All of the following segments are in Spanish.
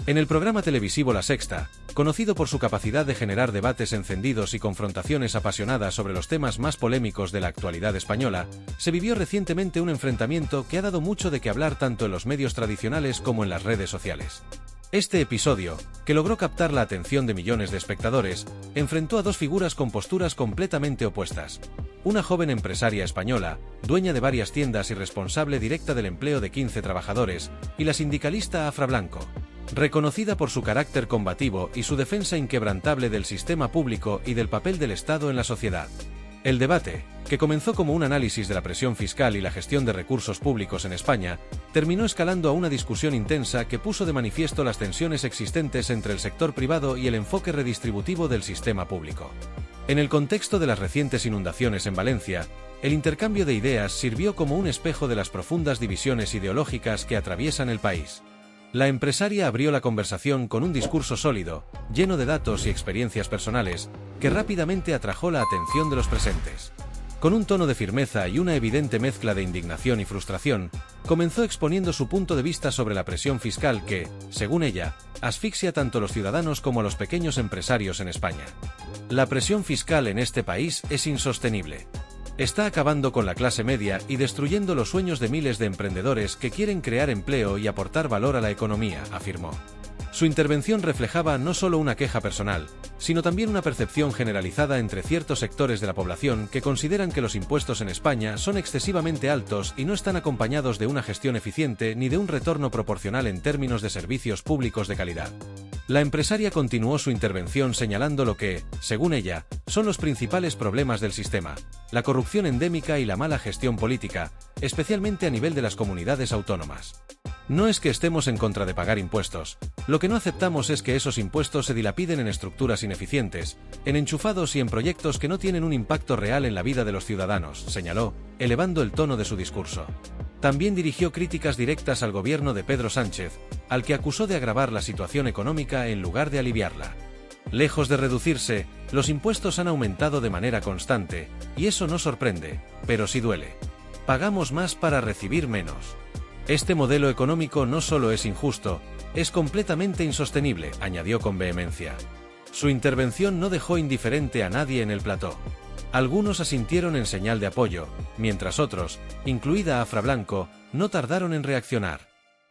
En el programa televisivo La Sexta, conocido por su capacidad de generar debates encendidos y confrontaciones apasionadas sobre los temas más polémicos de la actualidad española, se vivió recientemente un enfrentamiento que ha dado mucho de qué hablar tanto en los medios tradicionales como en las redes sociales. Este episodio, que logró captar la atención de millones de espectadores, enfrentó a dos figuras con posturas completamente opuestas. Una joven empresaria española, dueña de varias tiendas y responsable directa del empleo de 15 trabajadores, y la sindicalista Afra Blanco, reconocida por su carácter combativo y su defensa inquebrantable del sistema público y del papel del Estado en la sociedad. El debate, que comenzó como un análisis de la presión fiscal y la gestión de recursos públicos en España, terminó escalando a una discusión intensa que puso de manifiesto las tensiones existentes entre el sector privado y el enfoque redistributivo del sistema público. En el contexto de las recientes inundaciones en Valencia, el intercambio de ideas sirvió como un espejo de las profundas divisiones ideológicas que atraviesan el país. La empresaria abrió la conversación con un discurso sólido, lleno de datos y experiencias personales, que rápidamente atrajo la atención de los presentes. Con un tono de firmeza y una evidente mezcla de indignación y frustración, comenzó exponiendo su punto de vista sobre la presión fiscal que, según ella, asfixia tanto a los ciudadanos como a los pequeños empresarios en España. La presión fiscal en este país es insostenible. Está acabando con la clase media y destruyendo los sueños de miles de emprendedores que quieren crear empleo y aportar valor a la economía, afirmó. Su intervención reflejaba no solo una queja personal, sino también una percepción generalizada entre ciertos sectores de la población que consideran que los impuestos en España son excesivamente altos y no están acompañados de una gestión eficiente ni de un retorno proporcional en términos de servicios públicos de calidad. La empresaria continuó su intervención señalando lo que, según ella, son los principales problemas del sistema: la corrupción endémica y la mala gestión política, especialmente a nivel de las comunidades autónomas. No es que estemos en contra de pagar impuestos, lo que no aceptamos es que esos impuestos se dilapiden en estructuras ineficientes, en enchufados y en proyectos que no tienen un impacto real en la vida de los ciudadanos, señaló, elevando el tono de su discurso. También dirigió críticas directas al gobierno de Pedro Sánchez, al que acusó de agravar la situación económica en lugar de aliviarla. Lejos de reducirse, los impuestos han aumentado de manera constante, y eso no sorprende, pero sí duele. Pagamos más para recibir menos. Este modelo económico no solo es injusto, es completamente insostenible, añadió con vehemencia. Su intervención no dejó indiferente a nadie en el plató. Algunos asintieron en señal de apoyo, mientras otros, incluida Afra Blanco, no tardaron en reaccionar.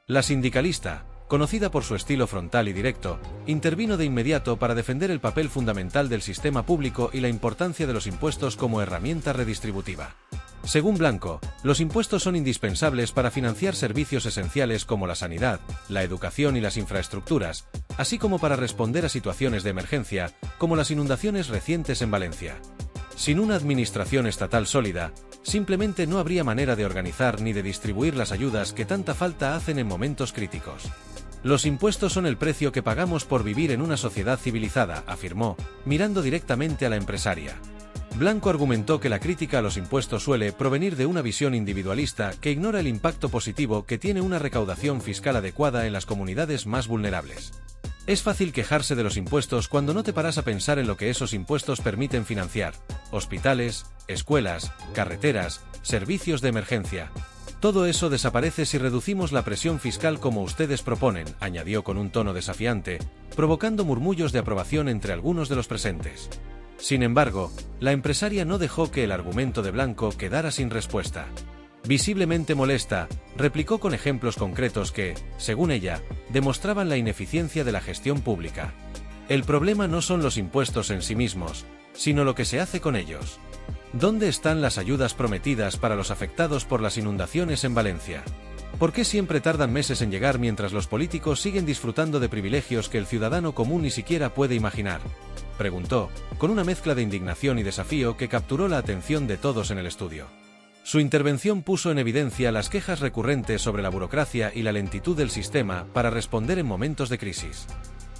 La sindicalista, conocida por su estilo frontal y directo, intervino de inmediato para defender el papel fundamental del sistema público y la importancia de los impuestos como herramienta redistributiva. Según Blanco, los impuestos son indispensables para financiar servicios esenciales como la sanidad, la educación y las infraestructuras, así como para responder a situaciones de emergencia, como las inundaciones recientes en Valencia. Sin una administración estatal sólida, simplemente no habría manera de organizar ni de distribuir las ayudas que tanta falta hacen en momentos críticos. Los impuestos son el precio que pagamos por vivir en una sociedad civilizada, afirmó, mirando directamente a la empresaria. Blanco argumentó que la crítica a los impuestos suele provenir de una visión individualista que ignora el impacto positivo que tiene una recaudación fiscal adecuada en las comunidades más vulnerables. Es fácil quejarse de los impuestos cuando no te paras a pensar en lo que esos impuestos permiten financiar: hospitales, escuelas, carreteras, servicios de emergencia. Todo eso desaparece si reducimos la presión fiscal como ustedes proponen, añadió con un tono desafiante, provocando murmullos de aprobación entre algunos de los presentes. Sin embargo, la empresaria no dejó que el argumento de Blanco quedara sin respuesta. Visiblemente molesta, replicó con ejemplos concretos que, según ella, demostraban la ineficiencia de la gestión pública. El problema no son los impuestos en sí mismos, sino lo que se hace con ellos. ¿Dónde están las ayudas prometidas para los afectados por las inundaciones en Valencia? ¿Por qué siempre tardan meses en llegar mientras los políticos siguen disfrutando de privilegios que el ciudadano común ni siquiera puede imaginar?, preguntó, con una mezcla de indignación y desafío que capturó la atención de todos en el estudio. Su intervención puso en evidencia las quejas recurrentes sobre la burocracia y la lentitud del sistema para responder en momentos de crisis.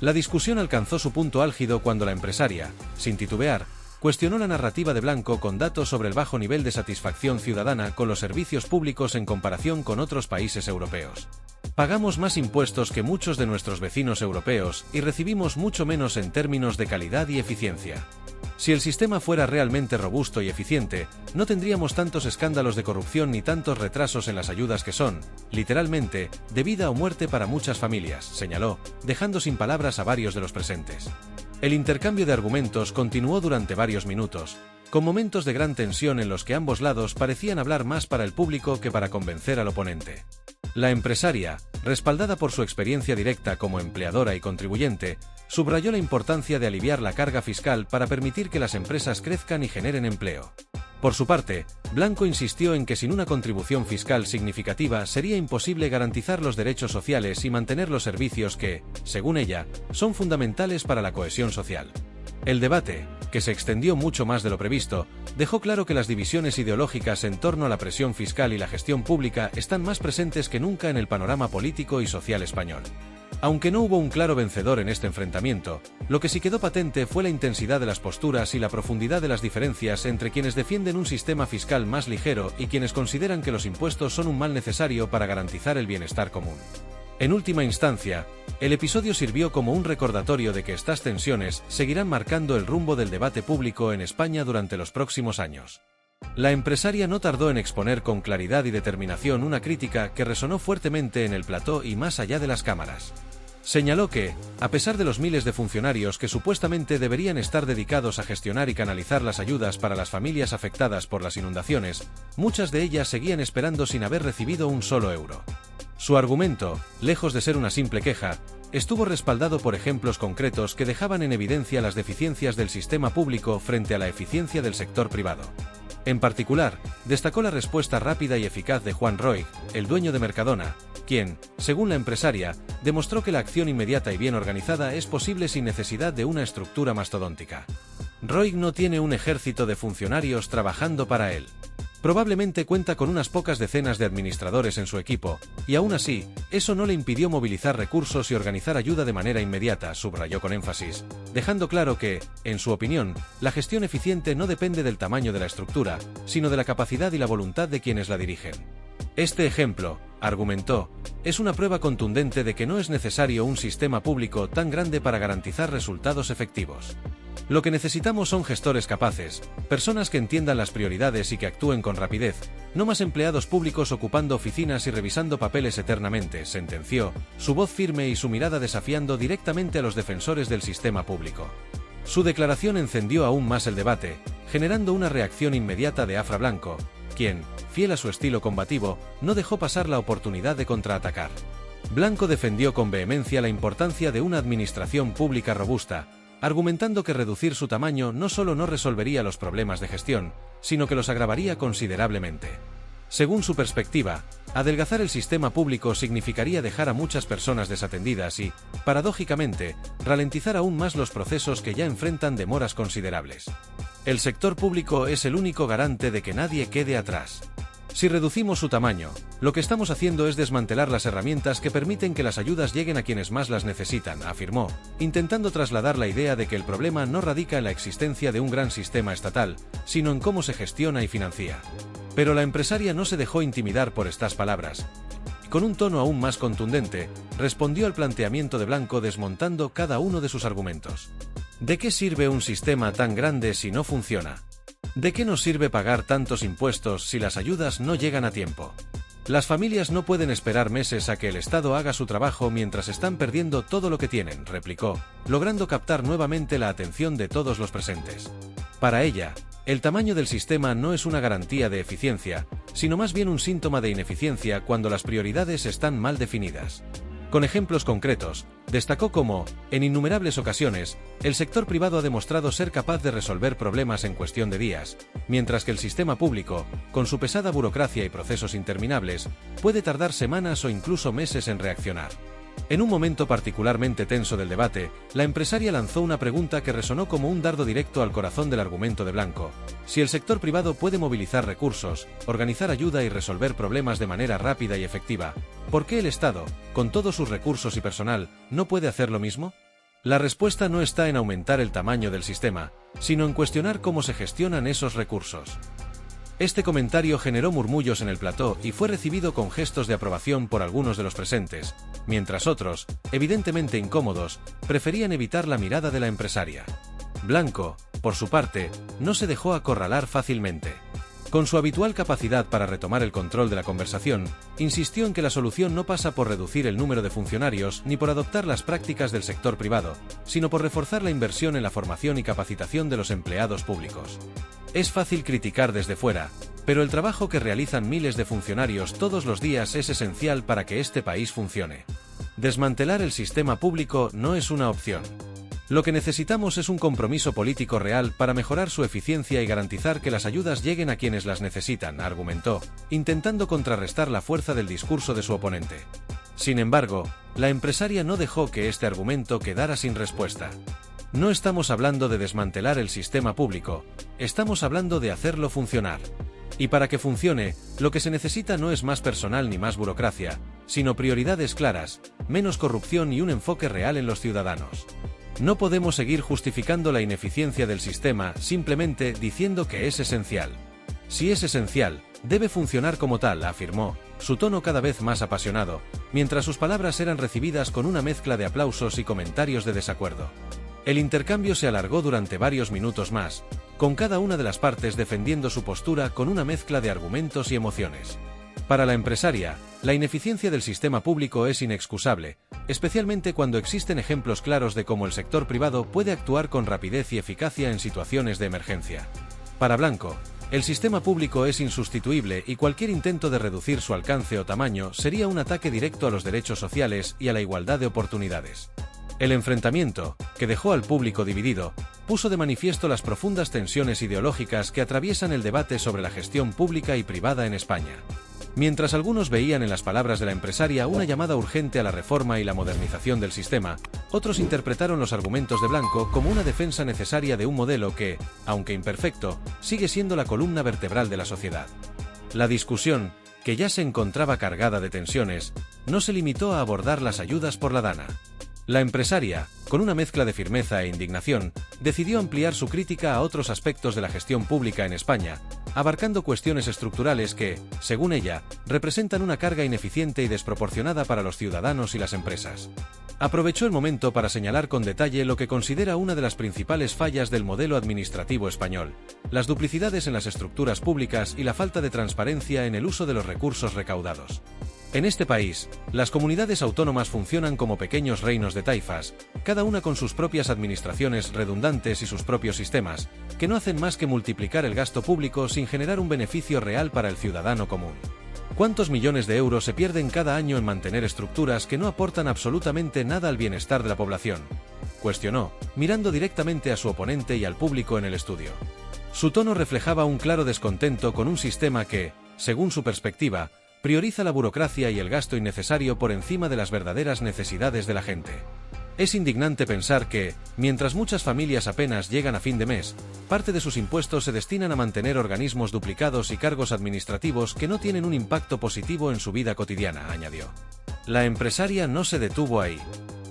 La discusión alcanzó su punto álgido cuando la empresaria, sin titubear, cuestionó la narrativa de Blanco con datos sobre el bajo nivel de satisfacción ciudadana con los servicios públicos en comparación con otros países europeos. Pagamos más impuestos que muchos de nuestros vecinos europeos y recibimos mucho menos en términos de calidad y eficiencia. Si el sistema fuera realmente robusto y eficiente, no tendríamos tantos escándalos de corrupción ni tantos retrasos en las ayudas que son, literalmente, de vida o muerte para muchas familias, señaló, dejando sin palabras a varios de los presentes. El intercambio de argumentos continuó durante varios minutos, con momentos de gran tensión en los que ambos lados parecían hablar más para el público que para convencer al oponente. La empresaria, respaldada por su experiencia directa como empleadora y contribuyente, subrayó la importancia de aliviar la carga fiscal para permitir que las empresas crezcan y generen empleo. Por su parte, Blanco insistió en que sin una contribución fiscal significativa sería imposible garantizar los derechos sociales y mantener los servicios que, según ella, son fundamentales para la cohesión social. El debate, que se extendió mucho más de lo previsto, dejó claro que las divisiones ideológicas en torno a la presión fiscal y la gestión pública están más presentes que nunca en el panorama político y social español. Aunque no hubo un claro vencedor en este enfrentamiento, lo que sí quedó patente fue la intensidad de las posturas y la profundidad de las diferencias entre quienes defienden un sistema fiscal más ligero y quienes consideran que los impuestos son un mal necesario para garantizar el bienestar común. En última instancia, el episodio sirvió como un recordatorio de que estas tensiones seguirán marcando el rumbo del debate público en España durante los próximos años. La empresaria no tardó en exponer con claridad y determinación una crítica que resonó fuertemente en el plató y más allá de las cámaras. Señaló que, a pesar de los miles de funcionarios que supuestamente deberían estar dedicados a gestionar y canalizar las ayudas para las familias afectadas por las inundaciones, muchas de ellas seguían esperando sin haber recibido un solo euro. Su argumento, lejos de ser una simple queja, estuvo respaldado por ejemplos concretos que dejaban en evidencia las deficiencias del sistema público frente a la eficiencia del sector privado. En particular, destacó la respuesta rápida y eficaz de Juan Roig, el dueño de Mercadona, quien, según la empresaria, demostró que la acción inmediata y bien organizada es posible sin necesidad de una estructura mastodóntica. Roig no tiene un ejército de funcionarios trabajando para él. Probablemente cuenta con unas pocas decenas de administradores en su equipo, y aún así, eso no le impidió movilizar recursos y organizar ayuda de manera inmediata, subrayó con énfasis, dejando claro que, en su opinión, la gestión eficiente no depende del tamaño de la estructura, sino de la capacidad y la voluntad de quienes la dirigen. Este ejemplo, argumentó, es una prueba contundente de que no es necesario un sistema público tan grande para garantizar resultados efectivos. Lo que necesitamos son gestores capaces, personas que entiendan las prioridades y que actúen con rapidez, no más empleados públicos ocupando oficinas y revisando papeles eternamente, sentenció, su voz firme y su mirada desafiando directamente a los defensores del sistema público. Su declaración encendió aún más el debate, generando una reacción inmediata de Afra Blanco, quien, fiel a su estilo combativo, no dejó pasar la oportunidad de contraatacar. Blanco defendió con vehemencia la importancia de una administración pública robusta, argumentando que reducir su tamaño no solo no resolvería los problemas de gestión, sino que los agravaría considerablemente. Según su perspectiva, adelgazar el sistema público significaría dejar a muchas personas desatendidas y, paradójicamente, ralentizar aún más los procesos que ya enfrentan demoras considerables. El sector público es el único garante de que nadie quede atrás. Si reducimos su tamaño, lo que estamos haciendo es desmantelar las herramientas que permiten que las ayudas lleguen a quienes más las necesitan, afirmó, intentando trasladar la idea de que el problema no radica en la existencia de un gran sistema estatal, sino en cómo se gestiona y financia. Pero la empresaria no se dejó intimidar por estas palabras. Con un tono aún más contundente, respondió al planteamiento de Blanco desmontando cada uno de sus argumentos. ¿De qué sirve un sistema tan grande si no funciona? ¿De qué nos sirve pagar tantos impuestos si las ayudas no llegan a tiempo? Las familias no pueden esperar meses a que el Estado haga su trabajo mientras están perdiendo todo lo que tienen, replicó, logrando captar nuevamente la atención de todos los presentes. Para ella, el tamaño del sistema no es una garantía de eficiencia, sino más bien un síntoma de ineficiencia cuando las prioridades están mal definidas. Con ejemplos concretos, destacó cómo, en innumerables ocasiones, el sector privado ha demostrado ser capaz de resolver problemas en cuestión de días, mientras que el sistema público, con su pesada burocracia y procesos interminables, puede tardar semanas o incluso meses en reaccionar. En un momento particularmente tenso del debate, la empresaria lanzó una pregunta que resonó como un dardo directo al corazón del argumento de Blanco. Si el sector privado puede movilizar recursos, organizar ayuda y resolver problemas de manera rápida y efectiva, ¿por qué el Estado, con todos sus recursos y personal, no puede hacer lo mismo? La respuesta no está en aumentar el tamaño del sistema, sino en cuestionar cómo se gestionan esos recursos. Este comentario generó murmullos en el plató y fue recibido con gestos de aprobación por algunos de los presentes, mientras otros, evidentemente incómodos, preferían evitar la mirada de la empresaria. Blanco, por su parte, no se dejó acorralar fácilmente. Con su habitual capacidad para retomar el control de la conversación, insistió en que la solución no pasa por reducir el número de funcionarios ni por adoptar las prácticas del sector privado, sino por reforzar la inversión en la formación y capacitación de los empleados públicos. Es fácil criticar desde fuera, pero el trabajo que realizan miles de funcionarios todos los días es esencial para que este país funcione. Desmantelar el sistema público no es una opción. Lo que necesitamos es un compromiso político real para mejorar su eficiencia y garantizar que las ayudas lleguen a quienes las necesitan, argumentó, intentando contrarrestar la fuerza del discurso de su oponente. Sin embargo, la empresaria no dejó que este argumento quedara sin respuesta. No estamos hablando de desmantelar el sistema público, estamos hablando de hacerlo funcionar. Y para que funcione, lo que se necesita no es más personal ni más burocracia, sino prioridades claras, menos corrupción y un enfoque real en los ciudadanos. No podemos seguir justificando la ineficiencia del sistema simplemente diciendo que es esencial. Si es esencial, debe funcionar como tal, afirmó, su tono cada vez más apasionado, mientras sus palabras eran recibidas con una mezcla de aplausos y comentarios de desacuerdo. El intercambio se alargó durante varios minutos más, con cada una de las partes defendiendo su postura con una mezcla de argumentos y emociones. Para la empresaria, la ineficiencia del sistema público es inexcusable, especialmente cuando existen ejemplos claros de cómo el sector privado puede actuar con rapidez y eficacia en situaciones de emergencia. Para Blanco, el sistema público es insustituible y cualquier intento de reducir su alcance o tamaño sería un ataque directo a los derechos sociales y a la igualdad de oportunidades. El enfrentamiento, que dejó al público dividido, puso de manifiesto las profundas tensiones ideológicas que atraviesan el debate sobre la gestión pública y privada en España. Mientras algunos veían en las palabras de la empresaria una llamada urgente a la reforma y la modernización del sistema, otros interpretaron los argumentos de Blanco como una defensa necesaria de un modelo que, aunque imperfecto, sigue siendo la columna vertebral de la sociedad. La discusión, que ya se encontraba cargada de tensiones, no se limitó a abordar las ayudas por la DANA. La empresaria, con una mezcla de firmeza e indignación, decidió ampliar su crítica a otros aspectos de la gestión pública en España, abarcando cuestiones estructurales que, según ella, representan una carga ineficiente y desproporcionada para los ciudadanos y las empresas. Aprovechó el momento para señalar con detalle lo que considera una de las principales fallas del modelo administrativo español: las duplicidades en las estructuras públicas y la falta de transparencia en el uso de los recursos recaudados. En este país, las comunidades autónomas funcionan como pequeños reinos de taifas, cada una con sus propias administraciones redundantes y sus propios sistemas, que no hacen más que multiplicar el gasto público sin generar un beneficio real para el ciudadano común. ¿Cuántos millones de euros se pierden cada año en mantener estructuras que no aportan absolutamente nada al bienestar de la población?, cuestionó, mirando directamente a su oponente y al público en el estudio. Su tono reflejaba un claro descontento con un sistema que, según su perspectiva, prioriza la burocracia y el gasto innecesario por encima de las verdaderas necesidades de la gente. Es indignante pensar que, mientras muchas familias apenas llegan a fin de mes, parte de sus impuestos se destinan a mantener organismos duplicados y cargos administrativos que no tienen un impacto positivo en su vida cotidiana, añadió. La empresaria no se detuvo ahí.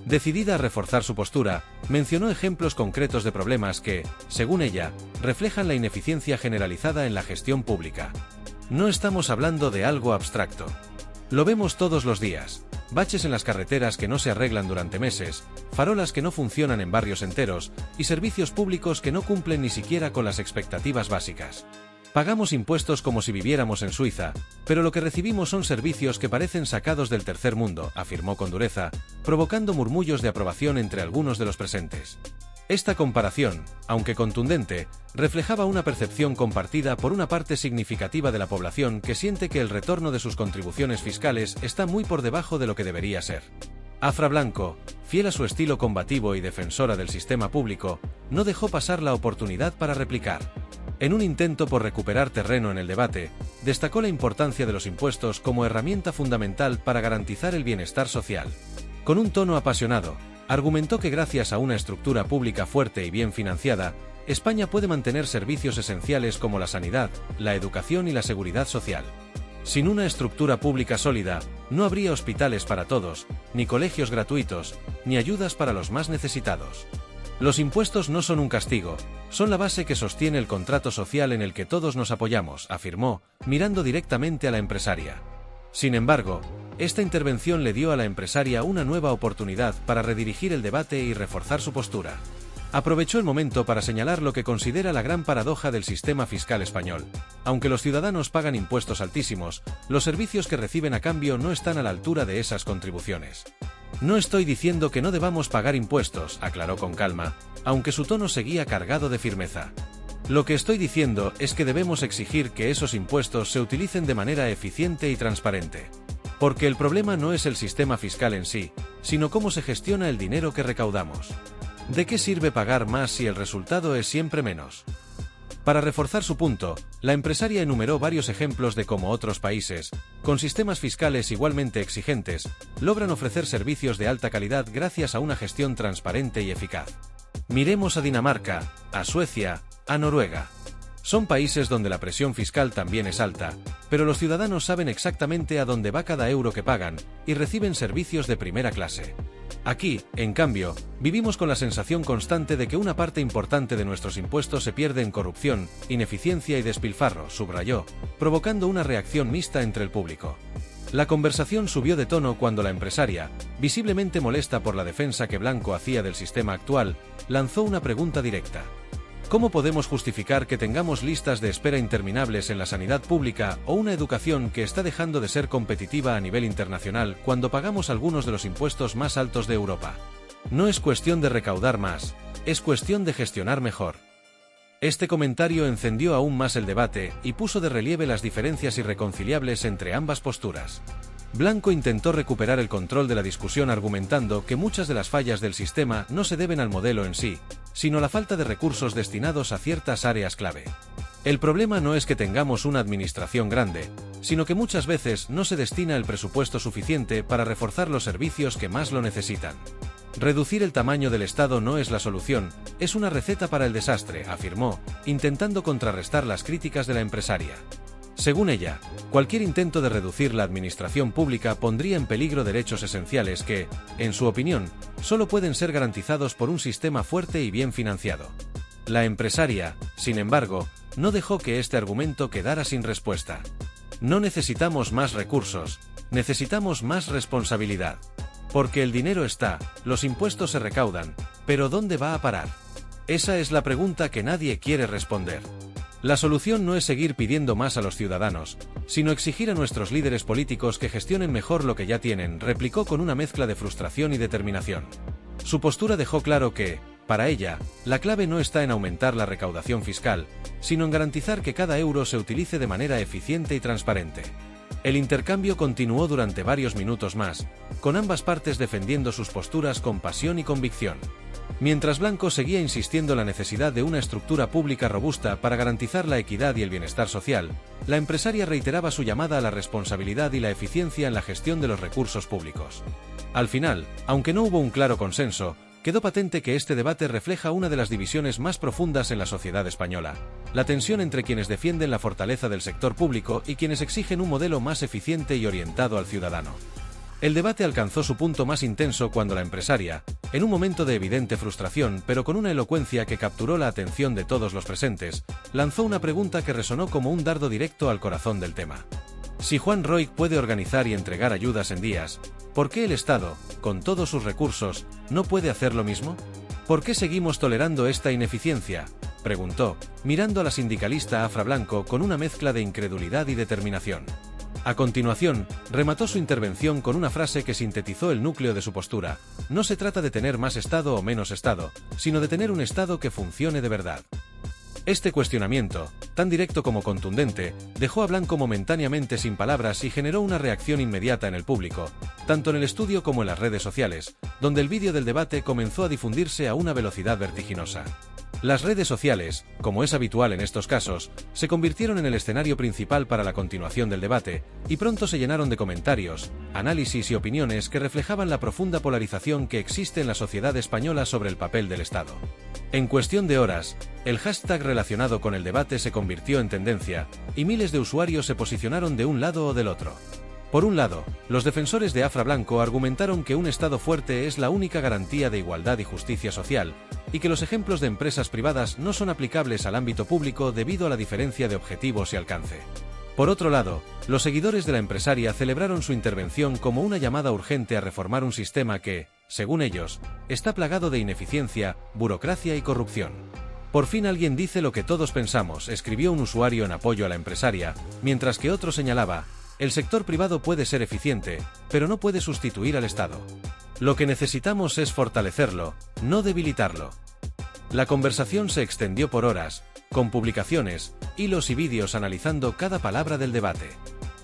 Decidida a reforzar su postura, mencionó ejemplos concretos de problemas que, según ella, reflejan la ineficiencia generalizada en la gestión pública. No estamos hablando de algo abstracto. Lo vemos todos los días: baches en las carreteras que no se arreglan durante meses, farolas que no funcionan en barrios enteros y servicios públicos que no cumplen ni siquiera con las expectativas básicas. Pagamos impuestos como si viviéramos en Suiza, pero lo que recibimos son servicios que parecen sacados del tercer mundo, afirmó con dureza, provocando murmullos de aprobación entre algunos de los presentes. Esta comparación, aunque contundente, reflejaba una percepción compartida por una parte significativa de la población que siente que el retorno de sus contribuciones fiscales está muy por debajo de lo que debería ser. Afra Blanco, fiel a su estilo combativo y defensora del sistema público, no dejó pasar la oportunidad para replicar. En un intento por recuperar terreno en el debate, destacó la importancia de los impuestos como herramienta fundamental para garantizar el bienestar social. Con un tono apasionado, argumentó que gracias a una estructura pública fuerte y bien financiada, España puede mantener servicios esenciales como la sanidad, la educación y la seguridad social. Sin una estructura pública sólida, no habría hospitales para todos, ni colegios gratuitos, ni ayudas para los más necesitados. Los impuestos no son un castigo, son la base que sostiene el contrato social en el que todos nos apoyamos, afirmó, mirando directamente a la empresaria. Sin embargo, esta intervención le dio a la empresaria una nueva oportunidad para redirigir el debate y reforzar su postura. Aprovechó el momento para señalar lo que considera la gran paradoja del sistema fiscal español. Aunque los ciudadanos pagan impuestos altísimos, los servicios que reciben a cambio no están a la altura de esas contribuciones. No estoy diciendo que no debamos pagar impuestos, aclaró con calma, aunque su tono seguía cargado de firmeza. Lo que estoy diciendo es que debemos exigir que esos impuestos se utilicen de manera eficiente y transparente. Porque el problema no es el sistema fiscal en sí, sino cómo se gestiona el dinero que recaudamos. ¿De qué sirve pagar más si el resultado es siempre menos? Para reforzar su punto, la empresaria enumeró varios ejemplos de cómo otros países, con sistemas fiscales igualmente exigentes, logran ofrecer servicios de alta calidad gracias a una gestión transparente y eficaz. Miremos a Dinamarca, a Suecia, a Noruega. Son países donde la presión fiscal también es alta, pero los ciudadanos saben exactamente a dónde va cada euro que pagan y reciben servicios de primera clase. Aquí, en cambio, vivimos con la sensación constante de que una parte importante de nuestros impuestos se pierde en corrupción, ineficiencia y despilfarro, subrayó, provocando una reacción mixta entre el público. La conversación subió de tono cuando la empresaria, visiblemente molesta por la defensa que Blanco hacía del sistema actual, lanzó una pregunta directa. ¿Cómo podemos justificar que tengamos listas de espera interminables en la sanidad pública o una educación que está dejando de ser competitiva a nivel internacional cuando pagamos algunos de los impuestos más altos de Europa? No es cuestión de recaudar más, es cuestión de gestionar mejor. Este comentario encendió aún más el debate y puso de relieve las diferencias irreconciliables entre ambas posturas. Blanco intentó recuperar el control de la discusión argumentando que muchas de las fallas del sistema no se deben al modelo en sí, sino a la falta de recursos destinados a ciertas áreas clave. El problema no es que tengamos una administración grande, sino que muchas veces no se destina el presupuesto suficiente para reforzar los servicios que más lo necesitan. Reducir el tamaño del Estado no es la solución, es una receta para el desastre, afirmó, intentando contrarrestar las críticas de la empresaria. Según ella, cualquier intento de reducir la administración pública pondría en peligro derechos esenciales que, en su opinión, solo pueden ser garantizados por un sistema fuerte y bien financiado. La empresaria, sin embargo, no dejó que este argumento quedara sin respuesta. No necesitamos más recursos, necesitamos más responsabilidad. Porque el dinero está, los impuestos se recaudan, pero ¿dónde va a parar? Esa es la pregunta que nadie quiere responder. La solución no es seguir pidiendo más a los ciudadanos, sino exigir a nuestros líderes políticos que gestionen mejor lo que ya tienen, replicó con una mezcla de frustración y determinación. Su postura dejó claro que, para ella, la clave no está en aumentar la recaudación fiscal, sino en garantizar que cada euro se utilice de manera eficiente y transparente. El intercambio continuó durante varios minutos más, con ambas partes defendiendo sus posturas con pasión y convicción. Mientras Blanco seguía insistiendo en la necesidad de una estructura pública robusta para garantizar la equidad y el bienestar social, la empresaria reiteraba su llamada a la responsabilidad y la eficiencia en la gestión de los recursos públicos. Al final, aunque no hubo un claro consenso, quedó patente que este debate refleja una de las divisiones más profundas en la sociedad española, la tensión entre quienes defienden la fortaleza del sector público y quienes exigen un modelo más eficiente y orientado al ciudadano. El debate alcanzó su punto más intenso cuando la empresaria, en un momento de evidente frustración pero con una elocuencia que capturó la atención de todos los presentes, lanzó una pregunta que resonó como un dardo directo al corazón del tema. Si Juan Roig puede organizar y entregar ayudas en días, ¿por qué el Estado, con todos sus recursos, no puede hacer lo mismo? ¿Por qué seguimos tolerando esta ineficiencia?, preguntó, mirando a la sindicalista Afra Blanco con una mezcla de incredulidad y determinación. A continuación, remató su intervención con una frase que sintetizó el núcleo de su postura: no se trata de tener más Estado o menos Estado, sino de tener un Estado que funcione de verdad. Este cuestionamiento, tan directo como contundente, dejó a Blanco momentáneamente sin palabras y generó una reacción inmediata en el público, tanto en el estudio como en las redes sociales, donde el vídeo del debate comenzó a difundirse a una velocidad vertiginosa. Las redes sociales, como es habitual en estos casos, se convirtieron en el escenario principal para la continuación del debate, y pronto se llenaron de comentarios, análisis y opiniones que reflejaban la profunda polarización que existe en la sociedad española sobre el papel del Estado. En cuestión de horas, el hashtag relacionado con el debate se convirtió en tendencia, y miles de usuarios se posicionaron de un lado o del otro. Por un lado, los defensores de Afra Blanco argumentaron que un Estado fuerte es la única garantía de igualdad y justicia social, y que los ejemplos de empresas privadas no son aplicables al ámbito público debido a la diferencia de objetivos y alcance. Por otro lado, los seguidores de la empresaria celebraron su intervención como una llamada urgente a reformar un sistema que, según ellos, está plagado de ineficiencia, burocracia y corrupción. Por fin alguien dice lo que todos pensamos, escribió un usuario en apoyo a la empresaria, mientras que otro señalaba, el sector privado puede ser eficiente, pero no puede sustituir al Estado. Lo que necesitamos es fortalecerlo, no debilitarlo. La conversación se extendió por horas, con publicaciones, hilos y vídeos analizando cada palabra del debate.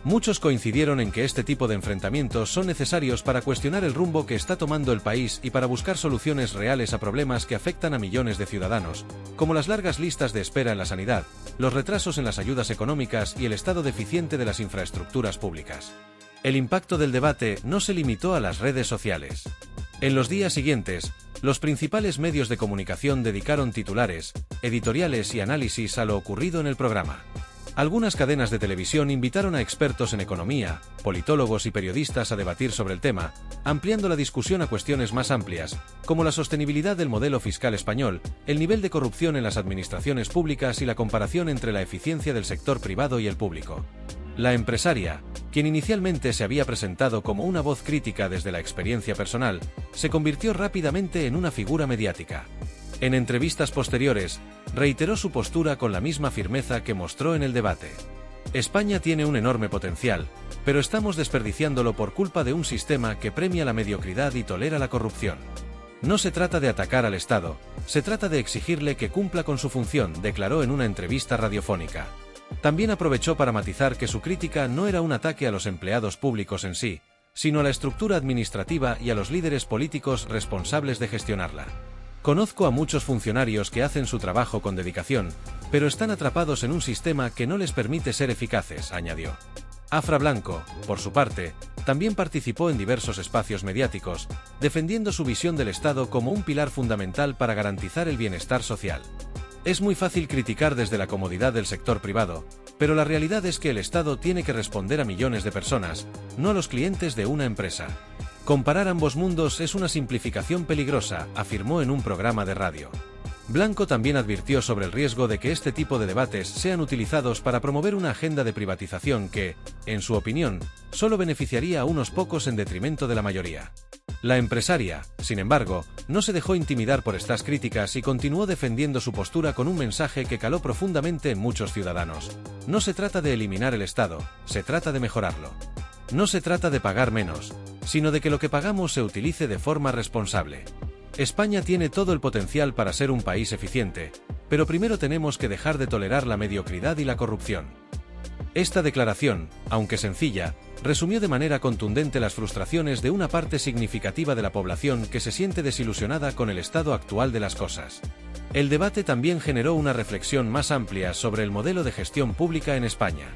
Muchos coincidieron en que este tipo de enfrentamientos son necesarios para cuestionar el rumbo que está tomando el país y para buscar soluciones reales a problemas que afectan a millones de ciudadanos, como las largas listas de espera en la sanidad, los retrasos en las ayudas económicas y el estado deficiente de las infraestructuras públicas. El impacto del debate no se limitó a las redes sociales. En los días siguientes, los principales medios de comunicación dedicaron titulares, editoriales y análisis a lo ocurrido en el programa. Algunas cadenas de televisión invitaron a expertos en economía, politólogos y periodistas a debatir sobre el tema, ampliando la discusión a cuestiones más amplias, como la sostenibilidad del modelo fiscal español, el nivel de corrupción en las administraciones públicas y la comparación entre la eficiencia del sector privado y el público. La empresaria, quien inicialmente se había presentado como una voz crítica desde la experiencia personal, se convirtió rápidamente en una figura mediática. En entrevistas posteriores, reiteró su postura con la misma firmeza que mostró en el debate. España tiene un enorme potencial, pero estamos desperdiciándolo por culpa de un sistema que premia la mediocridad y tolera la corrupción. No se trata de atacar al Estado, se trata de exigirle que cumpla con su función, declaró en una entrevista radiofónica. También aprovechó para matizar que su crítica no era un ataque a los empleados públicos en sí, sino a la estructura administrativa y a los líderes políticos responsables de gestionarla. Conozco a muchos funcionarios que hacen su trabajo con dedicación, pero están atrapados en un sistema que no les permite ser eficaces, añadió. Afra Blanco, por su parte, también participó en diversos espacios mediáticos, defendiendo su visión del Estado como un pilar fundamental para garantizar el bienestar social. Es muy fácil criticar desde la comodidad del sector privado, pero la realidad es que el Estado tiene que responder a millones de personas, no a los clientes de una empresa. Comparar ambos mundos es una simplificación peligrosa, afirmó en un programa de radio. Blanco también advirtió sobre el riesgo de que este tipo de debates sean utilizados para promover una agenda de privatización que, en su opinión, solo beneficiaría a unos pocos en detrimento de la mayoría. La empresaria, sin embargo, no se dejó intimidar por estas críticas y continuó defendiendo su postura con un mensaje que caló profundamente en muchos ciudadanos. No se trata de eliminar el Estado, se trata de mejorarlo. No se trata de pagar menos, sino de que lo que pagamos se utilice de forma responsable. España tiene todo el potencial para ser un país eficiente, pero primero tenemos que dejar de tolerar la mediocridad y la corrupción. Esta declaración, aunque sencilla, resumió de manera contundente las frustraciones de una parte significativa de la población que se siente desilusionada con el estado actual de las cosas. El debate también generó una reflexión más amplia sobre el modelo de gestión pública en España.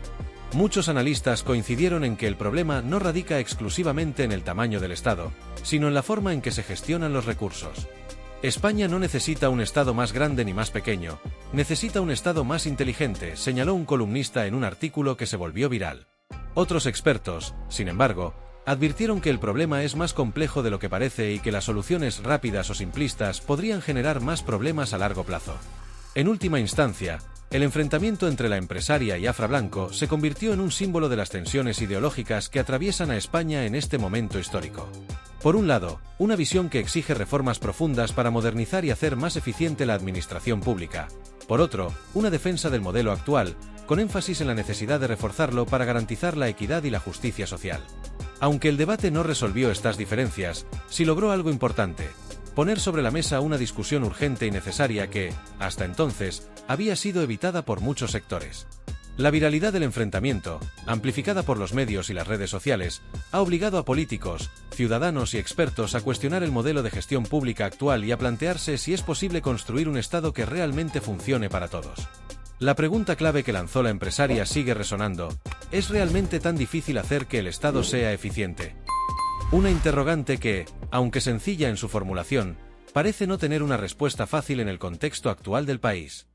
Muchos analistas coincidieron en que el problema no radica exclusivamente en el tamaño del Estado, sino en la forma en que se gestionan los recursos. España no necesita un Estado más grande ni más pequeño, necesita un Estado más inteligente, señaló un columnista en un artículo que se volvió viral. Otros expertos, sin embargo, advirtieron que el problema es más complejo de lo que parece y que las soluciones rápidas o simplistas podrían generar más problemas a largo plazo. En última instancia, el enfrentamiento entre la empresaria y Afra Blanco se convirtió en un símbolo de las tensiones ideológicas que atraviesan a España en este momento histórico. Por un lado, una visión que exige reformas profundas para modernizar y hacer más eficiente la administración pública. Por otro, una defensa del modelo actual, con énfasis en la necesidad de reforzarlo para garantizar la equidad y la justicia social. Aunque el debate no resolvió estas diferencias, sí logró algo importante: poner sobre la mesa una discusión urgente y necesaria que, hasta entonces, había sido evitada por muchos sectores. La viralidad del enfrentamiento, amplificada por los medios y las redes sociales, ha obligado a políticos, ciudadanos y expertos a cuestionar el modelo de gestión pública actual y a plantearse si es posible construir un Estado que realmente funcione para todos. La pregunta clave que lanzó la empresaria sigue resonando: ¿es realmente tan difícil hacer que el Estado sea eficiente? Una interrogante que, aunque sencilla en su formulación, parece no tener una respuesta fácil en el contexto actual del país.